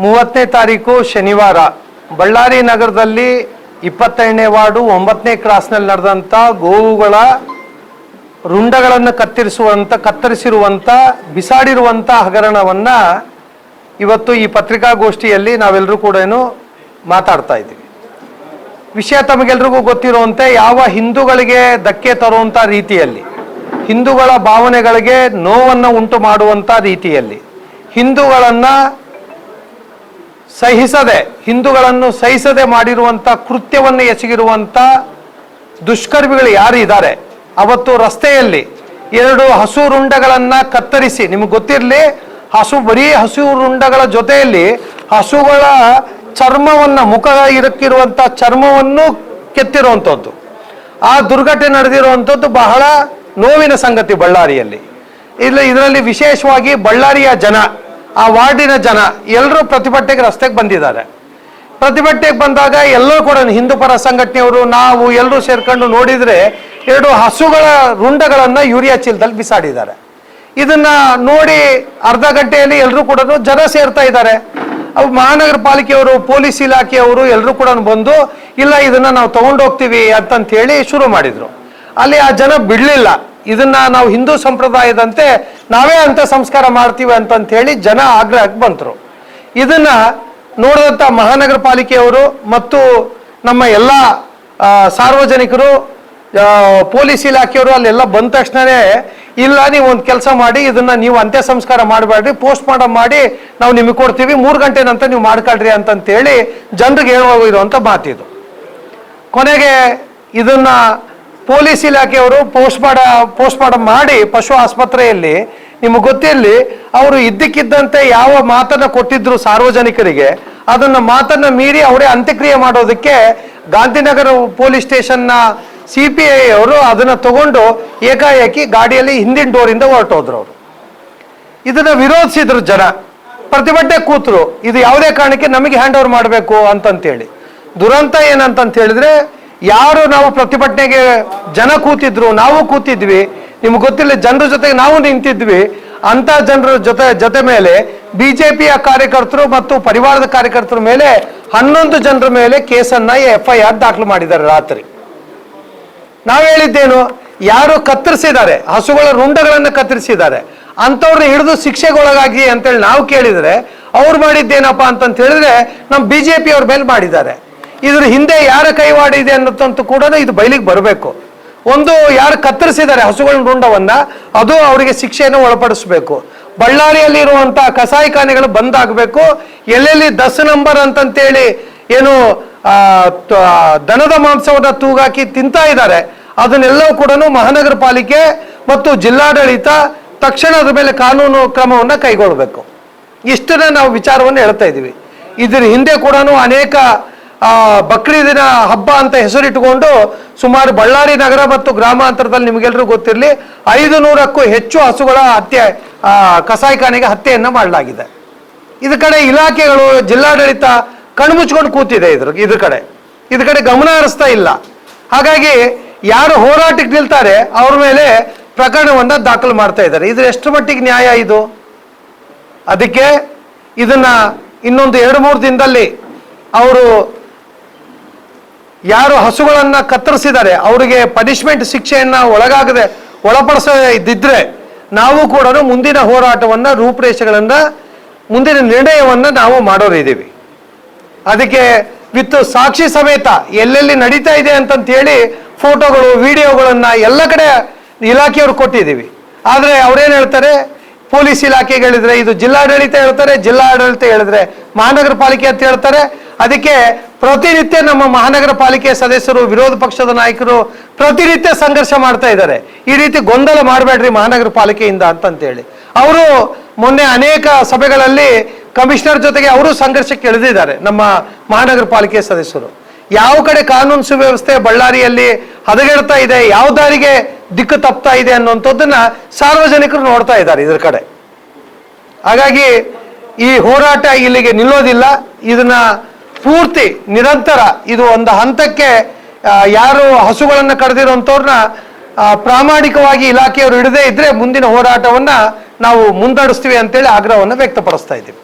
30ನೇ ತಾರೀಕು ಶನಿವಾರ ಬಳ್ಳಾರಿ ನಗರದಲ್ಲಿ 22ನೇ ವಾರ್ಡು 9ನೇ ಕ್ರಾಸ್ನಲ್ಲಿ ನಡೆದಂತ ಗೋವುಗಳ ರುಂಡಗಳನ್ನು ಕತ್ತರಿಸಿರುವಂತ ಬಿಸಾಡಿರುವಂತ ಹಗರಣವನ್ನ ಇವತ್ತು ಈ ಪತ್ರಿಕಾಗೋಷ್ಠಿಯಲ್ಲಿ ನಾವೆಲ್ಲರೂ ಕೂಡ ಮಾತಾಡ್ತಾ ಇದ್ದೀವಿ. ವಿಷಯ ತಮಗೆಲ್ಲರಿಗೂ ಗೊತ್ತಿರುವಂತೆ ಯಾವ ಹಿಂದೂಗಳಿಗೆ ಧಕ್ಕೆ ತರುವಂತ ರೀತಿಯಲ್ಲಿ, ಹಿಂದೂಗಳ ಭಾವನೆಗಳಿಗೆ ನೋವನ್ನು ಉಂಟು ಮಾಡುವಂತ ರೀತಿಯಲ್ಲಿ, ಹಿಂದೂಗಳನ್ನು ಸಹಿಸದೆ ಮಾಡಿರುವಂತ ಕೃತ್ಯವನ್ನು ಎಸಗಿರುವಂತ ದುಷ್ಕರ್ಮಿಗಳು ಯಾರು ಇದ್ದಾರೆ, ಅವತ್ತು ರಸ್ತೆಯಲ್ಲಿ 2 ಹಸು ರುಂಡಗಳನ್ನ ಕತ್ತರಿಸಿ, ನಿಮಗೆ ಗೊತ್ತಿರಲಿ, ಬರೀ ಹಸು ರುಂಡಗಳ ಜೊತೆಯಲ್ಲಿ ಹಸುಗಳ ಚರ್ಮವನ್ನ, ಮುಖ ಇರಕ್ಕಿರುವಂತ ಚರ್ಮವನ್ನು ಕೆತ್ತಿರುವಂಥದ್ದು. ಆ ದುರ್ಘಟನೆ ನಡೆದಿರುವಂಥದ್ದು ಬಹಳ ನೋವಿನ ಸಂಗತಿ ಬಳ್ಳಾರಿಯಲ್ಲಿ. ಇದರಲ್ಲಿ ವಿಶೇಷವಾಗಿ ಬಳ್ಳಾರಿಯ ಜನ, ಆ ವಾರ್ಡಿನ ಜನ ಎಲ್ಲರೂ ಪ್ರತಿಭಟನೆಗೆ ರಸ್ತೆಗೆ ಬಂದಿದ್ದಾರೆ. ಪ್ರತಿಭಟನೆಗೆ ಬಂದಾಗ ಎಲ್ಲರೂ ಕೂಡ ಹಿಂದೂ ಪರ ಸಂಘಟನೆಯವರು, ನಾವು ಎಲ್ಲರೂ ಸೇರ್ಕೊಂಡು ನೋಡಿದ್ರೆ 2 ಹಸುಗಳ ರುಂಡಗಳನ್ನ ಯೂರಿಯಾ ಚೀಲದಲ್ಲಿ ಬಿಸಾಡಿದ್ದಾರೆ. ಇದನ್ನ ನೋಡಿ ಅರ್ಧ ಗಂಟೆಯಲ್ಲಿ ಎಲ್ಲರೂ ಕೂಡ ಜನ ಸೇರ್ತಾ ಇದ್ದಾರೆ. ಮಹಾನಗರ ಪಾಲಿಕೆಯವರು, ಪೊಲೀಸ್ ಇಲಾಖೆಯವರು ಎಲ್ಲರೂ ಕೂಡ ಬಂದು ಇಲ್ಲ ಇದನ್ನ ನಾವು ತಗೊಂಡೋಗ್ತೀವಿ ಅಂತ ಹೇಳಿ ಶುರು ಮಾಡಿದ್ರು. ಅಲ್ಲಿ ಆ ಜನ ಬಿಡ್ಲಿಲ್ಲ. ಇದನ್ನ ನಾವು ಹಿಂದೂ ಸಂಪ್ರದಾಯದಂತೆ ನಾವೇ ಅಂತ ಸಂಸ್ಕಾರ ಮಾಡ್ತೀವಿ ಅಂತ ಹೇಳಿ ಜನ ಆಗ್ರಹಕ್ಕೆ ಬಂತರು. ಇದನ್ನ ನೋಡಿದಂತ ಮಹಾನಗರ ಪಾಲಿಕೆಯವರು ಮತ್ತು ನಮ್ಮ ಎಲ್ಲ ಸಾರ್ವಜನಿಕರು, ಪೊಲೀಸ್ ಇಲಾಖೆಯವರು ಅಲ್ಲೆಲ್ಲ ಬಂದ ತಕ್ಷಣನೇ ಇಲ್ಲ, ನೀವು ಒಂದು ಕೆಲಸ ಮಾಡಿ, ಇದನ್ನ ನೀವು ಅಂತ್ಯ ಸಂಸ್ಕಾರ ಮಾಡಬೇಡ್ರಿ, ಪೋಸ್ಟ್ ಮಾರ್ಟಮ್ ಮಾಡಿ ನಾವು ನಿಮಗೆ ಕೊಡ್ತೀವಿ, 3 ಗಂಟೆ ನಂತರ ನೀವು ಮಾಡ್ಕೊಳ್ರಿ ಅಂತೇಳಿ ಜನರಿಗೆ ಹೇಳುವಂತ ಮಾತಿದು. ಕೊನೆಗೆ ಇದನ್ನ ಪೊಲೀಸ್ ಇಲಾಖೆಯವರು ಪೋಸ್ಟ್ ಮಾರ್ಟಮ್ ಮಾಡಿ ಪಶು ಆಸ್ಪತ್ರೆಯಲ್ಲಿ, ನಿಮಗೆ ಗೊತ್ತಿರಲಿ, ಅವರು ಇದ್ದಕ್ಕಿದ್ದಂತೆ ಯಾವ ಮಾತನ್ನ ಕೊಟ್ಟಿದ್ರು ಸಾರ್ವಜನಿಕರಿಗೆ, ಅದನ್ನ ಮಾತನ್ನ ಮೀರಿ ಅವರೇ ಅಂತ್ಯಕ್ರಿಯೆ ಮಾಡೋದಕ್ಕೆ ಗಾಂಧಿನಗರ ಪೊಲೀಸ್ ಸ್ಟೇಷನ್ನ CPI ಅವರು ಅದನ್ನ ತಗೊಂಡು ಏಕಾಏಕಿ ಗಾಡಿಯಲ್ಲಿ ಹಿಂದಿನ ಡೋರಿಂದ ಹೊರಟೋದ್ರು. ಅವರು ಇದನ್ನ ವಿರೋಧಿಸಿದ್ರು. ಜನ ಪ್ರತಿಭಟನೆ ಕೂತರು, ಇದು ಯಾವುದೇ ಕಾರಣಕ್ಕೆ ನಮಗೆ ಹ್ಯಾಂಡ್ ಓವರ್ ಮಾಡಬೇಕು ಅಂತೇಳಿ. ದುರಂತ ಏನಂತ ಹೇಳಿದ್ರೆ, ಯಾರು ನಾವು ಪ್ರತಿಭಟನೆಗೆ ಜನ ಕೂತಿದ್ರು, ನಾವು ಕೂತಿದ್ವಿ, ನಿಮ್ಗೆ ಗೊತ್ತಿಲ್ಲ, ಜನರ ಜೊತೆಗೆ ನಾವು ನಿಂತಿದ್ವಿ, ಅಂತ ಜನರ ಜೊತೆ ಮೇಲೆ ಬಿಜೆಪಿಯ ಕಾರ್ಯಕರ್ತರು ಮತ್ತು ಪರಿವಾರದ ಕಾರ್ಯಕರ್ತರ ಮೇಲೆ 11 ಜನರ ಮೇಲೆ ಕೇಸನ್ನ FIR ದಾಖಲು ಮಾಡಿದ್ದಾರೆ. ರಾತ್ರಿ ನಾವು ಹೇಳಿದ್ದೇನು, ಯಾರು ಕತ್ತರಿಸಿದ್ದಾರೆ, ಹಸುಗಳ ರುಂಡಗಳನ್ನು ಕತ್ತರಿಸಿದ್ದಾರೆ ಅಂತವ್ರನ್ನ ಹಿಡಿದು ಶಿಕ್ಷೆಗೊಳಗಾಗಿ ಅಂತೇಳಿ ನಾವು ಕೇಳಿದ್ರೆ, ಅವ್ರು ಮಾಡಿದ್ದೇನಪ್ಪ ಅಂತ ಹೇಳಿದ್ರೆ ನಮ್ಮ BJP ಅವ್ರ ಮೇಲೆ ಮಾಡಿದ್ದಾರೆ. ಇದ್ರ ಹಿಂದೆ ಯಾರ ಕೈವಾಡ ಇದೆ ಅನ್ನೋದಂತೂ ಕೂಡ ಇದು ಬಯಲಿಗೆ ಬರಬೇಕು. ಒಂದು, ಯಾರು ಕತ್ತರಿಸಿದ್ದಾರೆ ಹಸುಗಳ ರುಂಡವನ್ನ, ಅದು ಅವರಿಗೆ ಶಿಕ್ಷೆಯನ್ನು ಒಳಪಡಿಸಬೇಕು. ಬಳ್ಳಾರಿಯಲ್ಲಿ ಇರುವಂತಹ ಕಸಾಯಿಖಾನೆಗಳು ಬಂದ್ ಆಗಬೇಕು. ಎಲ್ಲೆಲ್ಲಿ 10 ನಂಬರ್ ಅಂತೇಳಿ ಏನು ದನದ ಮಾಂಸವನ್ನ ತೂಗಾಕಿ ತಿಂತಾ ಇದ್ದಾರೆ, ಅದನ್ನೆಲ್ಲವೂ ಕೂಡ ಮಹಾನಗರ ಪಾಲಿಕೆ ಮತ್ತು ಜಿಲ್ಲಾಡಳಿತ ತಕ್ಷಣ ಅದ್ರ ಮೇಲೆ ಕಾನೂನು ಕ್ರಮವನ್ನ ಕೈಗೊಳ್ಳಬೇಕು. ಇಷ್ಟನ್ನ ನಾವು ವಿಚಾರವನ್ನು ಹೇಳ್ತಾ ಇದ್ದೀವಿ. ಇದ್ರ ಹಿಂದೆ ಕೂಡ ಅನೇಕ ಬಕ್ರೀದಿನ ಹಬ್ಬ ಅಂತ ಹೆಸರಿಟ್ಟುಕೊಂಡು ಸುಮಾರು ಬಳ್ಳಾರಿ ನಗರ ಮತ್ತು ಗ್ರಾಮಾಂತರದಲ್ಲಿ ನಿಮಗೆಲ್ಲರೂ ಗೊತ್ತಿರಲಿ 500ಕ್ಕೂ ಹೆಚ್ಚು ಹಸುಗಳ ಹತ್ಯೆ, ಕಸಾಯಿಖಾನೆಗೆ ಹತ್ಯೆಯನ್ನ ಮಾಡಲಾಗಿದೆ. ಇದ್ರ ಕಡೆ ಇಲಾಖೆಗಳು, ಜಿಲ್ಲಾಡಳಿತ ಕಣ್ಮುಚ್ಕೊಂಡು ಕೂತಿದೆ. ಇದ್ರ ಕಡೆ ಗಮನ ಹರಿಸ್ತಾ ಇಲ್ಲ. ಹಾಗಾಗಿ ಯಾರು ಹೋರಾಟಕ್ಕೆ ನಿಲ್ತಾರೆ ಅವ್ರ ಮೇಲೆ ಪ್ರಕರಣವನ್ನ ದಾಖಲು ಮಾಡ್ತಾ ಇದ್ದಾರೆ. ಇದು ಎಷ್ಟು ಮಟ್ಟಿಗೆ ನ್ಯಾಯ ಇದು? ಅದಕ್ಕೆ ಇದನ್ನ ಇನ್ನೊಂದು 2-3 ದಿನದಲ್ಲಿ ಅವರು ಯಾರು ಹಸುಗಳನ್ನ ಕತ್ತರಿಸಿದ್ದಾರೆ ಅವರಿಗೆ ಪನಿಷ್ಮೆಂಟ್ ಶಿಕ್ಷೆಯನ್ನ ಒಳಪಡಿಸದಿದ್ರೆ ನಾವು ಕೂಡ ಮುಂದಿನ ಹೋರಾಟವನ್ನ, ರೂಪುರೇಷೆಗಳನ್ನ, ಮುಂದಿನ ನಿರ್ಣಯವನ್ನ ನಾವು ಮಾಡೋರಿದ್ದೀವಿ. ಅದಕ್ಕೆ ವಿತ್ ಸಾಕ್ಷಿ ಸಮೇತ ಎಲ್ಲೆಲ್ಲಿ ನಡೀತಾ ಇದೆ ಅಂತೇಳಿ ಫೋಟೋಗಳು, ವಿಡಿಯೋಗಳನ್ನ ಎಲ್ಲ ಕಡೆ ಇಲಾಖೆಯವರು ಕೊಟ್ಟಿದ್ದೀವಿ. ಆದ್ರೆ ಅವ್ರೇನ್ ಹೇಳ್ತಾರೆ, ಪೊಲೀಸ್ ಇಲಾಖೆಗೆ ಹೇಳಿದ್ರೆ ಇದು ಜಿಲ್ಲಾಡಳಿತ ಹೇಳ್ತಾರೆ, ಜಿಲ್ಲಾಡಳಿತ ಹೇಳಿದ್ರೆ ಮಹಾನಗರ ಪಾಲಿಕೆ ಅಂತ ಹೇಳ್ತಾರೆ. ಅದಕ್ಕೆ ಪ್ರತಿನಿತ್ಯ ನಮ್ಮ ಮಹಾನಗರ ಪಾಲಿಕೆ ಸದಸ್ಯರು, ವಿರೋಧ ಪಕ್ಷದ ನಾಯಕರು ಪ್ರತಿನಿತ್ಯ ಸಂಘರ್ಷ ಮಾಡ್ತಾ ಇದ್ದಾರೆ. ಈ ರೀತಿ ಗೊಂದಲ ಮಾಡಬೇಡ್ರಿ ಮಹಾನಗರ ಪಾಲಿಕೆಯಿಂದ ಅಂತೇಳಿ ಅವರು ಮೊನ್ನೆ ಅನೇಕ ಸಭೆಗಳಲ್ಲಿ ಕಮಿಷನರ್ ಜೊತೆಗೆ ಅವರು ಸಂಘರ್ಷಕ್ಕೆ ಇಳಿದಿದ್ದಾರೆ. ನಮ್ಮ ಮಹಾನಗರ ಪಾಲಿಕೆ ಸದಸ್ಯರು ಯಾವ ಕಡೆ ಕಾನೂನು ಸುವ್ಯವಸ್ಥೆ ಬಳ್ಳಾರಿಯಲ್ಲಿ ಹದಗೆಡ್ತಾ ಇದೆ, ಯಾವ ದಾರಿಗೆ ದಿಕ್ಕು ತಪ್ತಾ ಇದೆ ಅನ್ನುವಂಥದ್ದನ್ನ ಸಾರ್ವಜನಿಕರು ನೋಡ್ತಾ ಇದ್ದಾರೆ ಇದ್ರ ಕಡೆ. ಹಾಗಾಗಿ ಈ ಹೋರಾಟ ಇಲ್ಲಿಗೆ ನಿಲ್ಲೋದಿಲ್ಲ. ಇದನ್ನ ಪೂರ್ತಿ ನಿರಂತರ, ಇದು ಒಂದು ಹಂತಕ್ಕೆ ಯಾರು ಹಸುಗಳನ್ನ ಕರೆದಿರುವಂತವ್ರನ್ನ ಪ್ರಾಮಾಣಿಕವಾಗಿ ಇಲಾಖೆಯವರು ಹಿಡದೇ ಇದ್ರೆ ಮುಂದಿನ ಹೋರಾಟವನ್ನ ನಾವು ಮುಂದಡಿಸ್ತೀವಿ ಅಂತೇಳಿ ಆಗ್ರಹವನ್ನು ವ್ಯಕ್ತಪಡಿಸ್ತಾ ಇದ್ದೀವಿ.